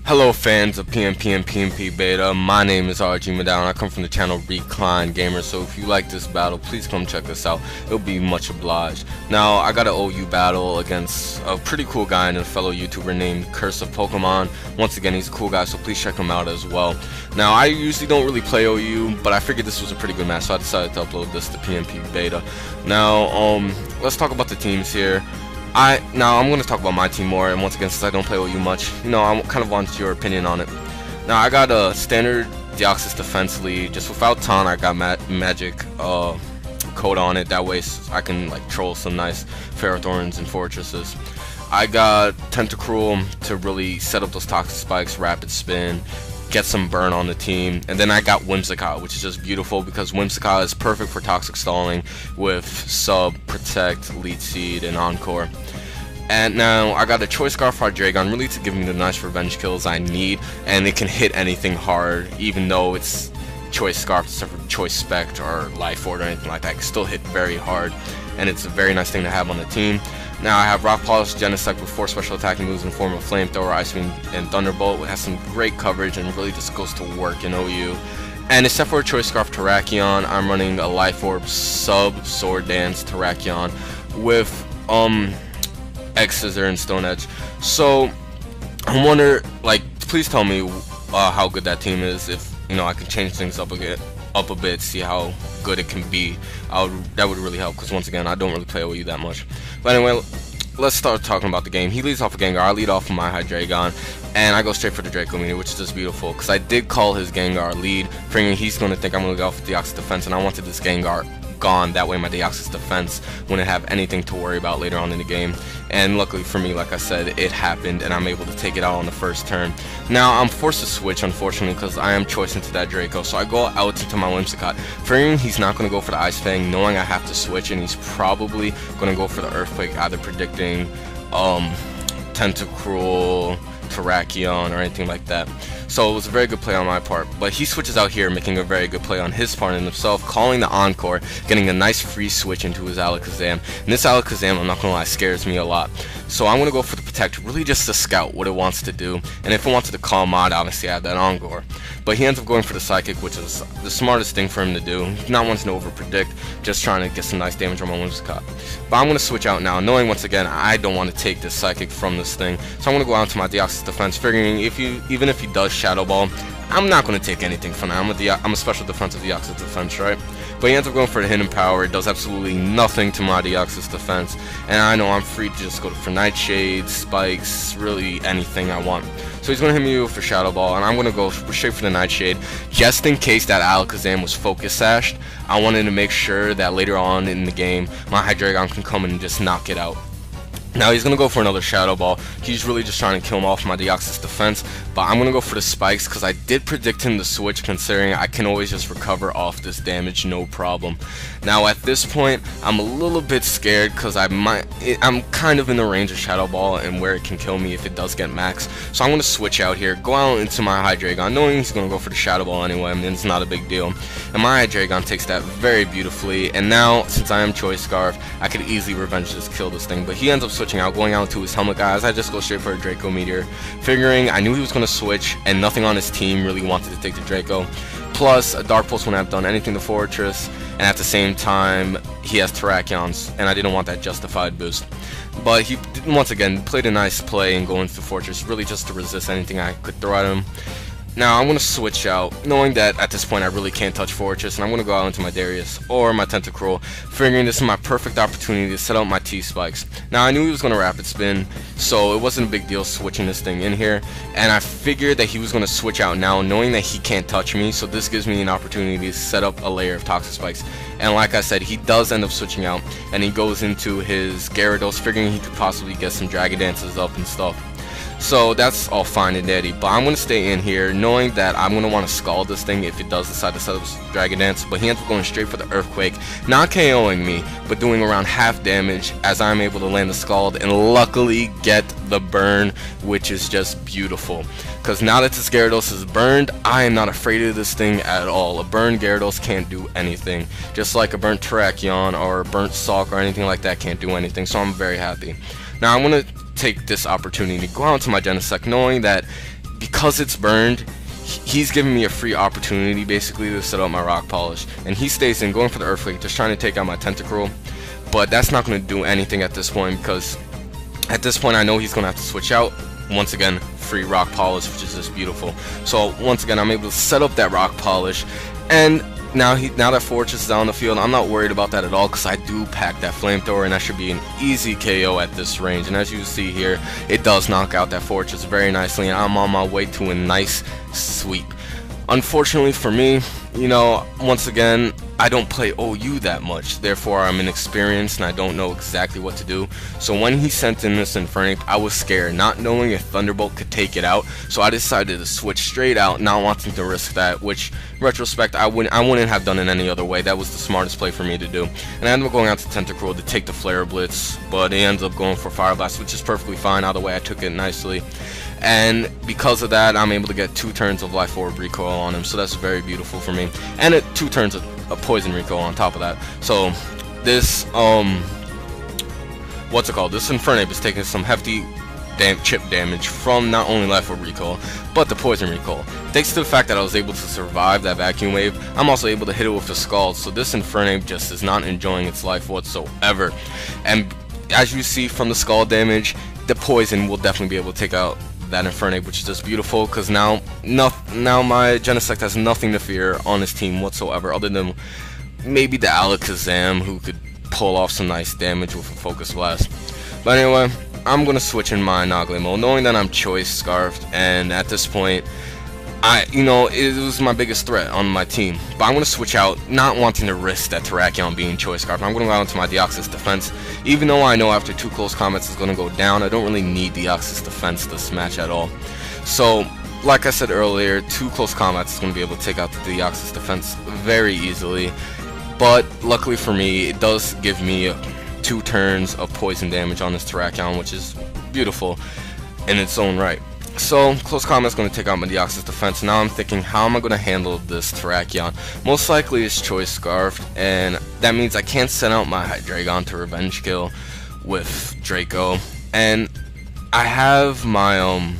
Hello fans of PMPBeta, my name is RG Maddow and I come from the channel ReclinedGamers, so if you like this battle, please come check this out. It'll be much obliged. Now, I got an OU battle against a pretty cool guy and a fellow YouTuber named CuRsseofPokEmoN. Once again, he's a cool guy, so please check him out as well. Now, I usually don't really play OU, but I figured this was a pretty good match, so I decided to upload this to PMPBeta. Now, let's talk about the teams here. Now I'm going to talk about my team more, and once again, since I don't play OU much, I kind of want your opinion on it. Now I got a standard Deoxys defense lead, just without taunt. I got magic code on it, that way I can like troll some nice Ferrothorns and Fortresses. I got Tentacruel to really set up those toxic spikes, rapid spin, get some burn on the team, and then I got Whimsicott, which is just beautiful because Whimsicott is perfect for toxic stalling with sub, protect, lead seed, and encore. And now I got a Choice Scarf Hydreigon really to give me the nice revenge kills I need, and it can hit anything hard, even though it's Choice Scarf except for Choice Spect or Life Orb or anything like that. It can still hit very hard, and it's a very nice thing to have on the team. Now I have Rock Polish Genesect with 4 special attacking moves in the form of Flamethrower, Ice Beam, and Thunderbolt. It has some great coverage and really just goes to work in OU. And except for a Choice Scarf Terrakion, I'm running a Life Orb sub Sword Dance Terrakion with X Scissor and Stone Edge. So I wonder, like, please tell me how good that team is. If I can change things up a bit, see how good it can be. That would really help, because once again, I don't really play OU that much. But anyway, let's start talking about the game. He leads off with Gengar, I lead off with my Hydreigon, and I go straight for the Draco Meteor, which is just beautiful, because I did call his Gengar lead, figuring he's going to think I'm going to go off with Deoxys defense, and I wanted this Gengar gone, that way my Deoxys defense wouldn't have anything to worry about later on in the game. And luckily for me, like I said, it happened and I'm able to take it out on the first turn. Now I'm forced to switch, unfortunately, because I am choice into that Draco, so I go out into my Whimsicott, figuring he's not going to go for the Ice Fang, knowing I have to switch, and he's probably going to go for the Earthquake, either predicting Tentacruel, Terrakion, or anything like that. So it was a very good play on my part, but he switches out here, making a very good play on his part in himself, calling the Encore, getting a nice free switch into his Alakazam. And this Alakazam, I'm not gonna lie, scares me a lot. So I'm gonna go for the Protect, really just to scout what it wants to do, and if it wanted to call Mod, obviously I have that Encore. But he ends up going for the Psychic, which is the smartest thing for him to do, not wanting to over-predict, just trying to get some nice damage on my Whimsicott. But I'm gonna switch out now, knowing once again I don't want to take this Psychic from this thing, so I'm gonna go out into my Deoxys defense, figuring even if he does Shadow Ball, I'm not going to take anything from that. I'm a special defensive Deoxys defense, right? But he ends up going for the Hidden Power. It does absolutely nothing to my Deoxys defense, and I know I'm free to just go for Nightshade, Spikes, really anything I want. So he's going to hit me for Shadow Ball, and I'm going to go straight for the Nightshade, just in case that Alakazam was Focus Sashed. I wanted to make sure that later on in the game, my Hydreigon can come in and just knock it out. Now he's going to go for another Shadow Ball. He's really just trying to kill him off my Deoxys defense, but I'm going to go for the Spikes because I did predict him to switch, considering I can always just recover off this damage, no problem. Now at this point, I'm a little bit scared because I'm kind of in the range of Shadow Ball and where it can kill me if it does get max. So I'm going to switch out here, go out into my Hydreigon, knowing he's going to go for the Shadow Ball anyway. I mean, it's not a big deal. And my Hydreigon takes that very beautifully, and now, since I am Choice Scarf, I could easily revenge this, kill this thing, but he ends up switching out, going out to his Helmet Guys. I just go straight for a Draco Meteor, figuring I knew he was going to switch, and nothing on his team really wanted to take the Draco. Plus, a Dark Pulse wouldn't have done anything to Fortress, and at the same time, he has Terrakions, and I didn't want that justified boost. But he, once again, played a nice play and going to Fortress, really just to resist anything I could throw at him. Now I'm going to switch out, knowing that at this point I really can't touch Fortress, and I'm going to go out into my Darius or my Tentacruel, figuring this is my perfect opportunity to set up my T-Spikes. Now I knew he was going to Rapid Spin, so it wasn't a big deal switching this thing in here, and I figured that he was going to switch out now, knowing that he can't touch me, so this gives me an opportunity to set up a layer of Toxic Spikes. And like I said, he does end up switching out, and he goes into his Gyarados, figuring he could possibly get some Dragon Dances up and stuff. So that's all fine and dandy, but I'm going to stay in here knowing that I'm going to want to Scald this thing if it does decide to set up Dragon Dance, but he ends up going straight for the Earthquake, not KOing me, but doing around half damage as I'm able to land the Scald and luckily get the burn, which is just beautiful. Because now that this Gyarados is burned, I am not afraid of this thing at all. A burned Gyarados can't do anything, just like a burnt Terrakion or a burnt Sulk or anything like that can't do anything, so I'm very happy. Now I'm going to take this opportunity to go out to my Genesect, knowing that because it's burned, he's giving me a free opportunity basically to set up my rock polish, and he stays in, going for the earthquake, just trying to take out my Tentacruel. But that's not going to do anything at this point, because at this point I know he's going to have to switch out. Once again, free rock polish, which is just beautiful. So once again, I'm able to set up that rock polish, and now that Fortress is on the field, I'm not worried about that at all, because I do pack that flamethrower, and that should be an easy KO at this range. And as you see here, it does knock out that Fortress very nicely, and I'm on my way to a nice sweep. Unfortunately for me, you know, once again, I don't play OU that much, therefore I'm inexperienced and I don't know exactly what to do. So when he sent in this Infernape, I was scared, not knowing if Thunderbolt could take it out, so I decided to switch straight out, not wanting to risk that, which in retrospect I wouldn't have done it any other way. That was the smartest play for me to do. And I ended up going out to Tentacruel to take the Flare Blitz, but he ends up going for Fire Blast, which is perfectly fine. Either way, I took it nicely. And because of that, I'm able to get 2 turns of Life Orb recoil on him, so that's very beautiful for me. And 2 turns of poison recoil on top of that. So this this Infernape is taking some hefty chip damage from not only Life Orb recoil, but the poison recoil. Thanks to the fact that I was able to survive that vacuum wave, I'm also able to hit it with the Scald, so this Infernape just is not enjoying its life whatsoever. And as you see from the Scald damage, the poison will definitely be able to take out that Infernape, which is just beautiful, because now my Genesect has nothing to fear on his team whatsoever, other than maybe the Alakazam, who could pull off some nice damage with a Focus Blast. But anyway, I'm gonna switch in my Nagleemo, knowing that I'm Choice Scarfed, and at this point, it was my biggest threat on my team. But I'm going to switch out, not wanting to risk that Terrakion being Choice Scarf. I'm going to go out into my Deoxys Defense. Even though I know after 2 close combats is going to go down, I don't really need Deoxys Defense this match at all. So, like I said earlier, 2 close combats is going to be able to take out the Deoxys Defense very easily. But, luckily for me, it does give me 2 turns of poison damage on this Terrakion, which is beautiful in its own right. So, close combat's going to take out my Deoxys Defense. Now I'm thinking, how am I going to handle this Terrakion? Most likely it's Choice Scarfed, and that means I can't send out my Hydreigon to Revenge Kill with Draco. And I have my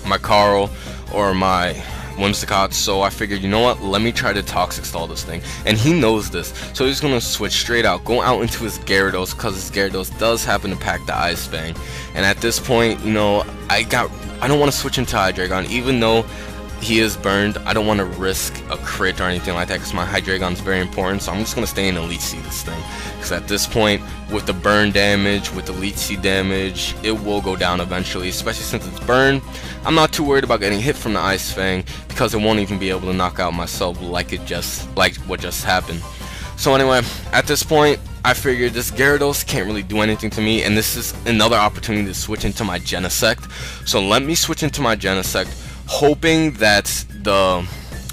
my Carl or my Whimsicott, so I figured, you know what, let me try to Toxic Stall this thing. And he knows this, so he's going to switch straight out, go out into his Gyarados, because his Gyarados does happen to pack the Ice Fang. And at this point, you know, I don't want to switch into Hydreigon, even though he is burned. I don't want to risk a crit or anything like that, because my Hydreigon is very important, so I'm just going to stay in Elite Seed this thing. Because at this point, with the burn damage, with the Elite Seed damage, it will go down eventually, especially since it's burned. I'm not too worried about getting hit from the Ice Fang, because it won't even be able to knock out myself like what just happened. So anyway, at this point, I figured this Gyarados can't really do anything to me, and this is another opportunity to switch into my Genesect. So let me switch into my Genesect, hoping that the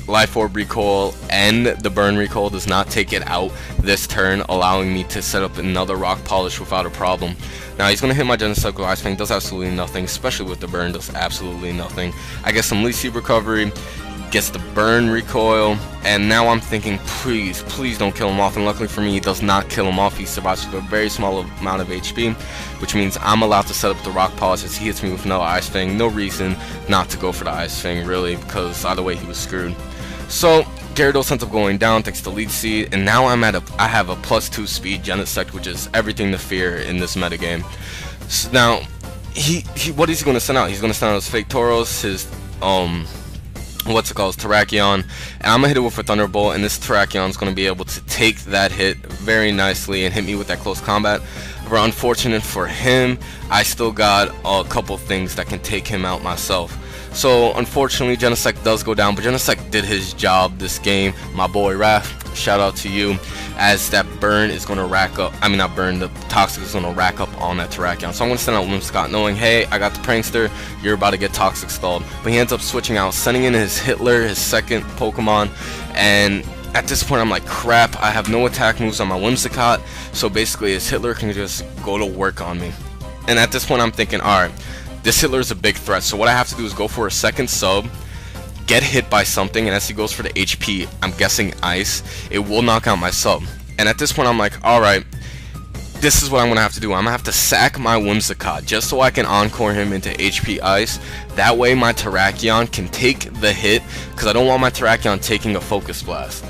Life Orb recoil and the burn recoil does not take it out this turn, allowing me to set up another rock polish without a problem. Now he's going to hit my Genesect with Ice Fang, does absolutely nothing, especially with the burn, does absolutely nothing. I get some Leech Seed recovery, gets the burn recoil, and now I'm thinking, please don't kill him off. And luckily for me, he does not kill him off. He survives with a very small amount of HP, which means I'm allowed to set up the rock polish as he hits me with another Ice Fang. No reason not to go for the Ice Fang, really, because either way he was screwed. So Gyarados ends up going down, takes the Leech Seed, and now I have a +2 speed Genesect, which is everything to fear in this metagame. So now what is he going to send out? He's going to send out his Fake Tauros, his Terrakion, and I'm gonna hit it with a Thunderbolt, and this Terrakion is gonna be able to take that hit very nicely and hit me with that close combat. But unfortunate for him, I still got a couple things that can take him out myself. So unfortunately, Genesect does go down, but Genesect did his job this game. My boy Raph, shout out to you, as that burn is going to rack up, I mean not burn, the Toxic is going to rack up on that Terrakion. So I'm going to send out Whimsicott knowing, hey, I got the Prankster, you're about to get Toxic Stalled. But he ends up switching out, sending in his Hitler, his second Pokemon, and at this point I'm like, crap, I have no attack moves on my Whimsicott, so basically his Hitler can just go to work on me. And at this point I'm thinking, alright, this Hitler is a big threat, so what I have to do is go for a second sub, get hit by something, and as he goes for the HP, I'm guessing Ice, it will knock out my sub. And at this point I'm like, alright, this is what I'm gonna have to do. I'm gonna have to sack my Whimsicott just so I can encore him into HP Ice. That way my Terrakion can take the hit, because I don't want my Terrakion taking a Focus Blast.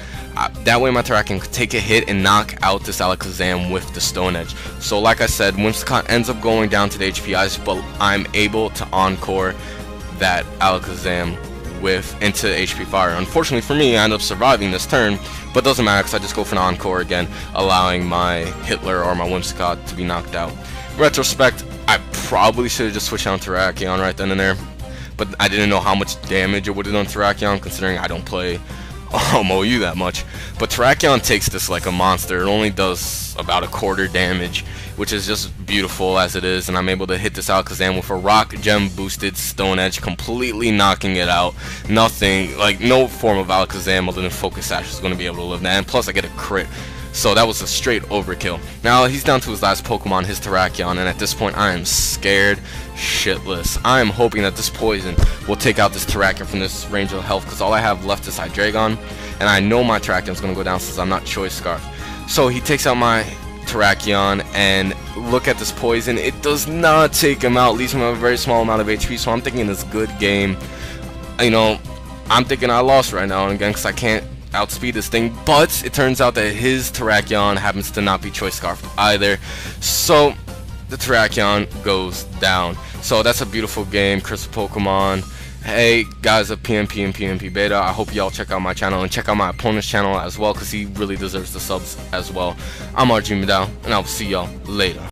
That way my Terrakion can take a hit and knock out this Alakazam with the Stone Edge. So like I said, Whimsicott ends up going down to the HP Ice, but I'm able to encore that Alakazam into HP Fire. Unfortunately for me, I end up surviving this turn, but it doesn't matter because I just go for an encore again, allowing my Hitler or my Whimsicott to be knocked out. In retrospect, I probably should have just switched on Terrakion right then and there, but I didn't know how much damage it would have done Terrakion, considering I don't play MOU that much. But Terrakion takes this like a monster. It only does about a quarter damage, which is just beautiful as it is, and I'm able to hit this Alakazam with a Rock Gem boosted Stone Edge, completely knocking it out. Nothing, like no form of Alakazam other than Focus Sash is going to be able to live that, and plus I get a crit. So that was a straight overkill. Now he's down to his last Pokemon, his Terrakion, and at this point I am scared shitless. I am hoping that this poison will take out this Terrakion from this range of health, because all I have left is Hydreigon, and I know my Terrakion is going to go down since I'm not Choice Scarf. So he takes out my Terrakion, and look at this poison. It does not take him out, leaves him with a very small amount of HP, so I'm thinking this good game. You know, I'm thinking I lost right now, and again, because I can't outspeed this thing, but it turns out that his Terrakion happens to not be Choice Scarf either, so the Terrakion goes down. So that's a beautiful game, CuRsseofPokEmoN. Hey guys of PMP and PMPBeta, I hope y'all check out my channel and check out my opponent's channel as well, because he really deserves the subs as well. I'm RG Madao, and I'll see y'all later.